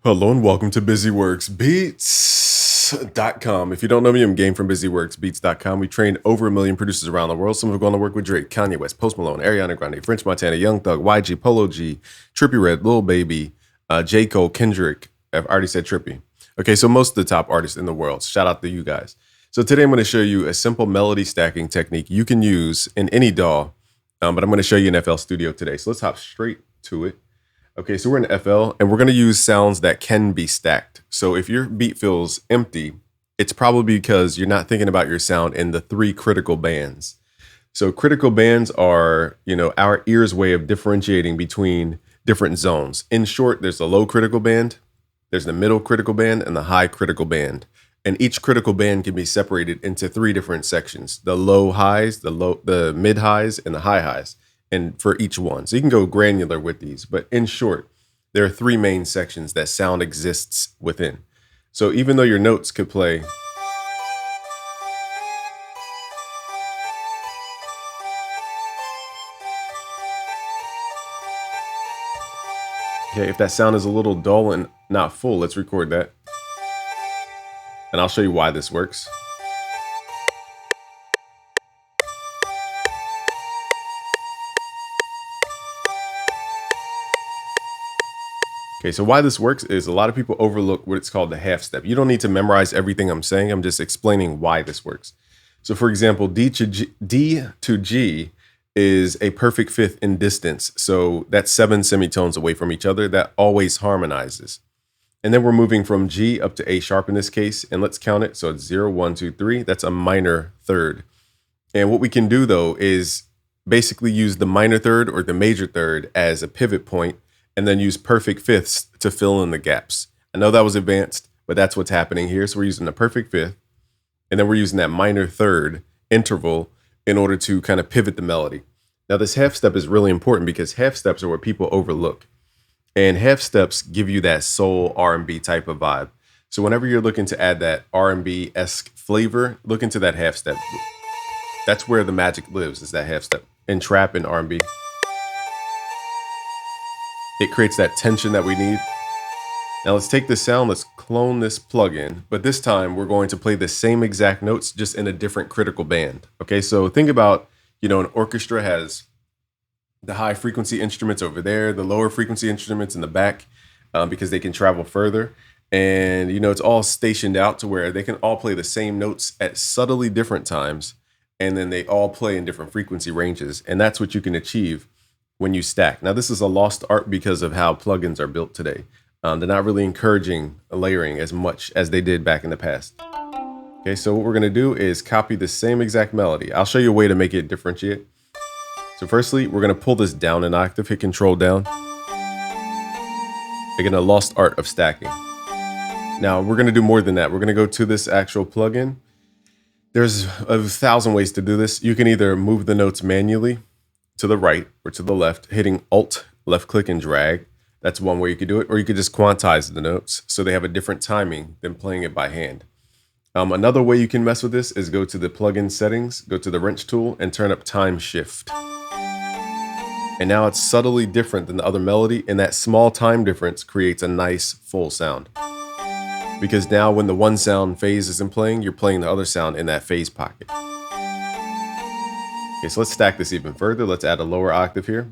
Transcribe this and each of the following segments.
Hello and welcome to BusyWorksBeats.com. If you don't know me, I'm Game from BusyWorksBeats.com. We trained over 1 million producers around the world. Some have gone to work with Drake, Kanye West, Post Malone, Ariana Grande, French Montana, Young Thug, YG, Polo G, Trippie Redd, Lil Baby, J. Cole, Kendrick. I've already said Trippie. Okay, so most of the top artists in the world. Shout out to you guys. So today I'm going to show you a simple melody stacking technique you can use in any DAW, but I'm going to show you in FL Studio today. So let's hop straight to it. Okay, so we're in FL and we're going to use sounds that can be stacked. So if your beat feels empty, it's probably because you're not thinking about your sound in the 3 critical bands. So critical bands are, our ear's way of differentiating between different zones. In short, there's the low critical band, there's the middle critical band, and the high critical band. And each critical band can be separated into 3 different sections: the low highs, the mid highs, and the high highs. And for each one. So you can go granular with these, but in short, there are 3 main sections that sound exists within. So even though your notes could play, okay, if that sound is a little dull and not full, let's record that. And I'll show you why this works. Okay, so why this works is a lot of people overlook what it's called the half step. You don't need to memorize everything I'm saying. I'm just explaining why this works. So for example, D to G is a perfect fifth in distance. So that's 7 semitones away from each other. That always harmonizes. And then we're moving from G up to A sharp in this case. And let's count it. So it's 0, 1, 2, 3. That's a minor third. And what we can do though is basically use the minor third or the major third as a pivot point, and then use perfect fifths to fill in the gaps. I know that was advanced, but that's what's happening here. So we're using the perfect fifth, and then we're using that minor third interval in order to kind of pivot the melody. Now this half step is really important because half steps are what people overlook. And half steps give you that soul R&B type of vibe. So whenever you're looking to add that R&B-esque flavor, look into that half step. That's where the magic lives, is that half step. In trap and R&B. It creates that tension that we need. Now let's take this sound, let's clone this plugin, but this time we're going to play the same exact notes just in a different critical band. Okay, so think about, an orchestra has the high frequency instruments over there, the lower frequency instruments in the back, because they can travel further. And, it's all stationed out to where they can all play the same notes at subtly different times. And then they all play in different frequency ranges. And that's what you can achieve when you stack. Now, this is a lost art because of how plugins are built today. They're not really encouraging layering as much as they did back in the past. Okay, so what we're gonna do is copy the same exact melody. I'll show you a way to make it differentiate. So firstly, we're gonna pull this down an octave, hit Control down. Again, a lost art of stacking. Now, we're gonna do more than that. We're gonna go to this actual plugin. There's 1,000 ways to do this. You can either move the notes manually to the right or to the left, hitting Alt, left click and drag. That's one way you could do it. Or you could just quantize the notes so they have a different timing than playing it by hand. Another way you can mess with this is go to the plugin settings, go to the wrench tool and turn up time shift. And now it's subtly different than the other melody, and that small time difference creates a nice full sound. Because now when the one sound phase isn't playing, you're playing the other sound in that phase pocket. Okay, so let's stack this even further. Let's add a lower octave here.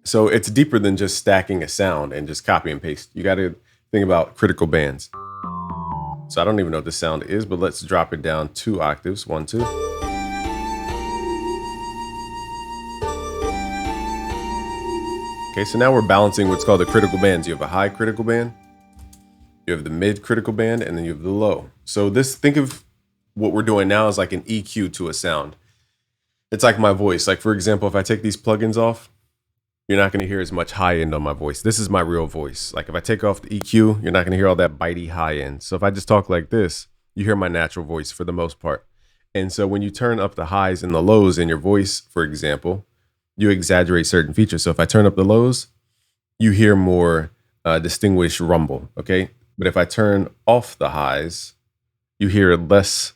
So it's deeper than just stacking a sound and just copy and paste. You got to think about critical bands. So I don't even know what this sound is, but let's drop it down 2 octaves, 1, 2. Okay, so now we're balancing what's called the critical bands. You have a high critical band, you have the mid critical band, and then you have the low. So think of what we're doing now as like an EQ to a sound. It's like my voice. Like, for example, if I take these plugins off, you're not going to hear as much high end on my voice. This is my real voice. Like if I take off the EQ, you're not going to hear all that bitey high end. So if I just talk like this, you hear my natural voice for the most part. And so when you turn up the highs and the lows in your voice, for example, you exaggerate certain features. So if I turn up the lows, you hear more distinguished rumble, okay? But if I turn off the highs, you hear less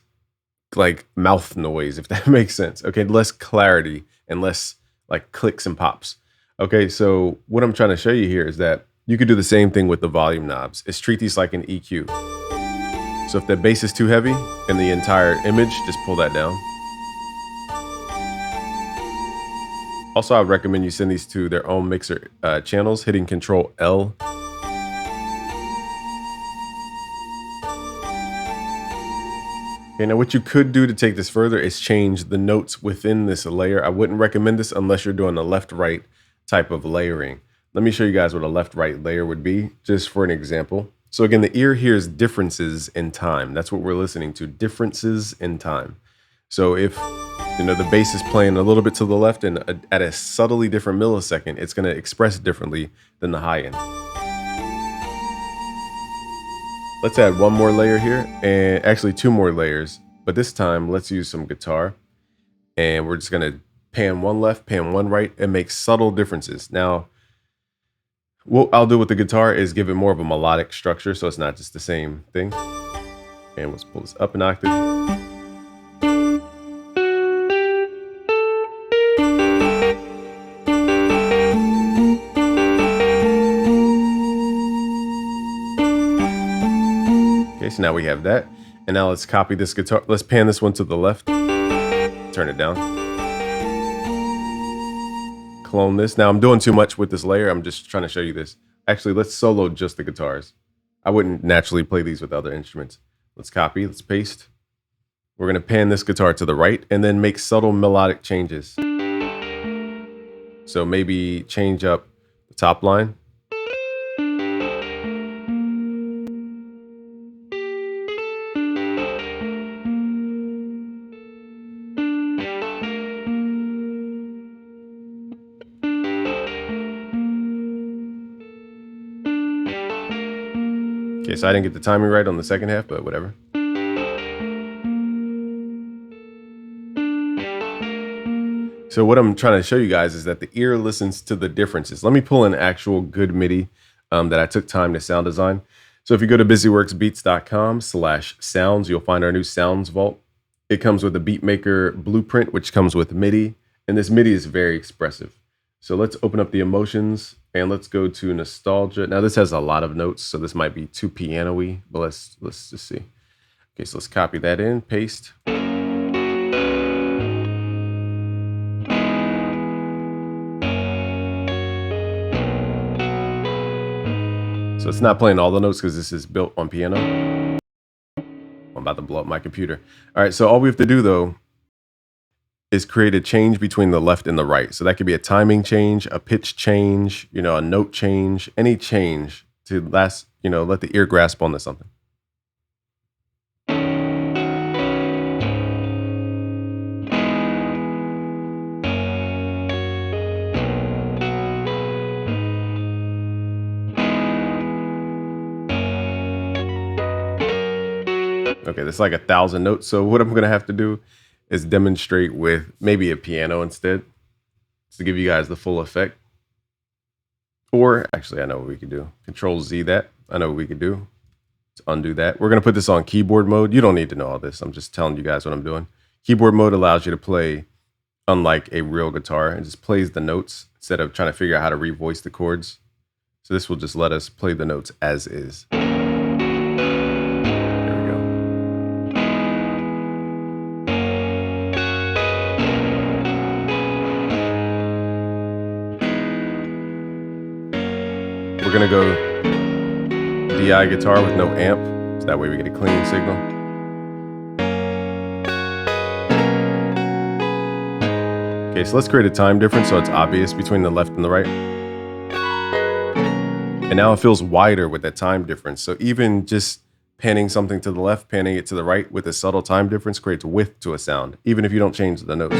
like mouth noise, if that makes sense. Okay, less clarity and less like clicks and pops. Okay, so what I'm trying to show you here is that You could do the same thing with the volume knobs. Is treat these like an EQ. So if the bass is too heavy in the entire image, just pull that down. Also, I would recommend you send these to their own mixer channels, hitting Control L. Okay, now what you could do to take this further is change the notes within this layer. I wouldn't recommend this unless you're doing a left-right type of layering. Let me show you guys what a left-right layer would be, just for an example. So again, the ear hears differences in time. That's what we're listening to, differences in time. So if the bass is playing a little bit to the left and at a subtly different millisecond, it's going to express differently than the high end. Let's add one more layer here, and actually two more layers, but this time let's use some guitar, and we're just going to pan one left, pan one right, and make subtle differences. Now, what I'll do with the guitar is give it more of a melodic structure, so it's not just the same thing. And let's pull this up an octave. Okay, so now we have that. And now let's copy this guitar. Let's pan this one to the left. Turn it down. Clone this. Now I'm doing too much with this layer. I'm just trying to show you this. Actually, let's solo just the guitars. I wouldn't naturally play these with other instruments. Let's copy, let's paste. We're gonna pan this guitar to the right and then make subtle melodic changes. So maybe change up the top line. Okay, so I didn't get the timing right on the second half, but whatever. So what I'm trying to show you guys is that the ear listens to the differences. Let me pull in actual good MIDI that I took time to sound design. So if you go to busyworksbeats.com/sounds, you'll find our new sounds vault. It comes with a beatmaker blueprint, which comes with MIDI, and this MIDI is very expressive. So let's open up the emotions and let's go to nostalgia. Now this has a lot of notes, so this might be too piano-y, but let's just see. Okay, so let's copy that in, paste. So it's not playing all the notes because this is built on piano. I'm about to blow up my computer. All right, so all we have to do though is create a change between the left and the right. So that could be a timing change, a pitch change, a note change, any change to let the ear grasp onto something. Okay, that's like 1,000 notes. So what I'm gonna have to do is demonstrate with maybe a piano instead to give you guys the full effect. Or actually, I know what we could do. Control Z that. I know what we could do. Let's undo that. We're gonna put this on keyboard mode. You don't need to know all this. I'm just telling you guys what I'm doing. Keyboard mode allows you to play unlike a real guitar. It just plays the notes instead of trying to figure out how to revoice the chords. So this will just let us play the notes as is. We're gonna go DI guitar with no amp, so that way we get a clean signal. Okay, so let's create a time difference so it's obvious between the left and the right. And now it feels wider with that time difference. So even just panning something to the left, panning it to the right with a subtle time difference creates width to a sound, even if you don't change the notes.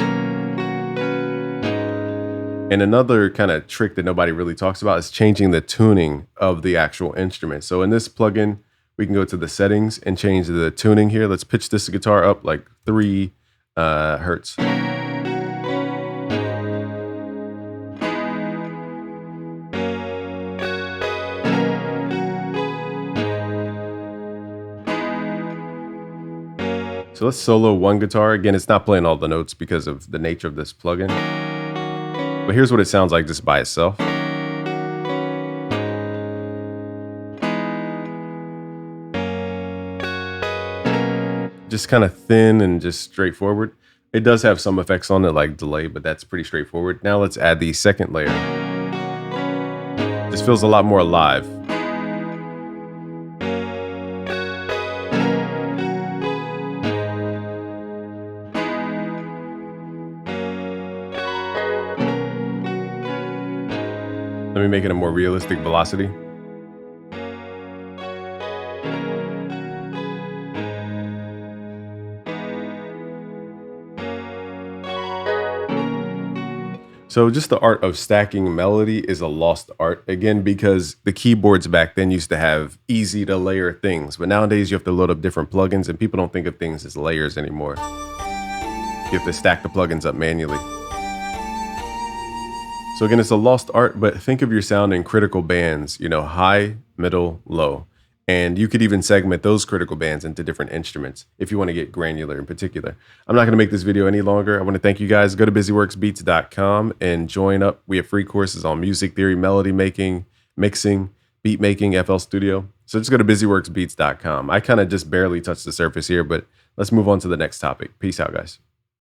And another kind of trick that nobody really talks about is changing the tuning of the actual instrument. So in this plugin, we can go to the settings and change the tuning here. Let's pitch this guitar up like 3 hertz. So let's solo one guitar. Again, it's not playing all the notes because of the nature of this plugin. But here's what it sounds like just by itself. just kind of thin and just straightforward. It does have some effects on it like delay, but that's pretty straightforward. Now let's add the second layer. This feels a lot more alive. Let me make it a more realistic velocity. So just the art of stacking melody is a lost art, again, because the keyboards back then used to have easy to layer things, but nowadays you have to load up different plugins and people don't think of things as layers anymore. You have to stack the plugins up manually. So again, it's a lost art, but think of your sound in critical bands, high, middle, low. And you could even segment those critical bands into different instruments if you want to get granular in particular. I'm not going to make this video any longer. I want to thank you guys. Go to busyworksbeats.com and join up. We have free courses on music theory, melody making, mixing, beat making, FL Studio. So just go to busyworksbeats.com. I kind of just barely touched the surface here, but let's move on to the next topic. Peace out, guys.